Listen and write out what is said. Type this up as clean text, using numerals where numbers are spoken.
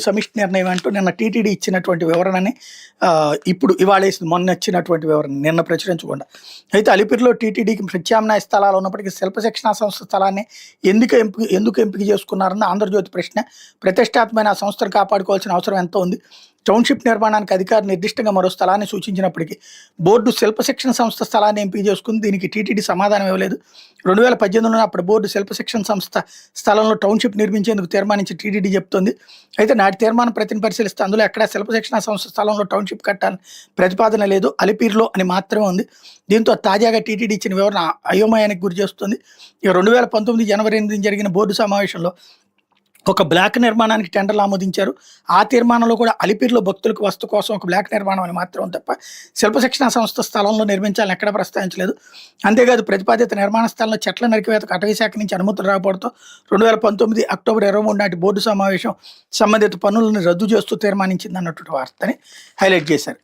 సమిష్టి నిర్ణయం అంటూ నిన్న టీటీడీ ఇచ్చినటువంటి వివరణని ఇప్పుడు ఇవాళ మొన్న ఇచ్చినటువంటి వివరణ నిన్న ప్రచురించకుండా అయితే అలిపిరిలో టీటీడీకి ప్రత్యామ్నాయ స్థలాలు ఉన్నప్పటికీ శిల్ప శిక్షణా సంస్థ స్థలాన్ని ఎందుకు ఎంపిక చేసుకున్నారన్న ఆంధ్రజ్యోతి ప్రశ్న. ప్రతిష్టాత్మకమైన ఆ సంస్థను కాపాడుకోవాల్సిన అవసరం ఎంతో ఉంది. టౌన్షిప్ నిర్మాణానికి అధికారులు నిర్దిష్టంగా మరో స్థలాన్ని సూచించినప్పటికీ బోర్డు శిల్ప శిక్షణ సంస్థ స్థలాన్ని ఎంపిక చేసుకుంది. దీనికి టీటీడీ సమాధానం ఇవ్వలేదు. 2018లో అప్పుడు బోర్డు శిల్ప శిక్షణ సంస్థ స్థలంలో టౌన్షిప్ నిర్మించేందుకు తీర్మానించి టీటీడీ చెప్తోంది. అయితే నాటి తీర్మానం ప్రతిని పరిశీలిస్తే అందులో ఎక్కడ శిల్ప శిక్షణ సంస్థ స్థలంలో టౌన్షిప్ కట్టాలని ప్రతిపాదన లేదు, అలిపిరిలో అని మాత్రమే ఉంది. దీంతో తాజాగా టీటీడీ ఇచ్చిన వివరణ అయోమయానికి గురి చేస్తుంది. ఇక 2019 జనవరి 8 జరిగిన బోర్డు సమావేశంలో ఒక బ్లాక్ నిర్మాణానికి టెండర్లు ఆమోదించారు. ఆ తీర్మానంలో కూడా అలిపిరిలో భక్తులకు వస్తు కోసం ఒక బ్లాక్ నిర్మాణం అని మాత్రం తప్ప శిల్ప శిక్షణ సంస్థ స్థలంలో నిర్మించాలని ఎక్కడ ప్రస్తావించలేదు. అంతేకాదు ప్రతిపాదిత నిర్మాణ స్థలంలో చెట్ల నరికివేతకు అటవీ శాఖ నుంచి అనుమతులు రాకపోవడంతో 2019 అక్టోబర్ 23 నాటి బోర్డు సమావేశం సంబంధిత పనులను రద్దు చేస్తూ తీర్మానించింది అన్నటువంటి వార్తని హైలైట్ చేశారు.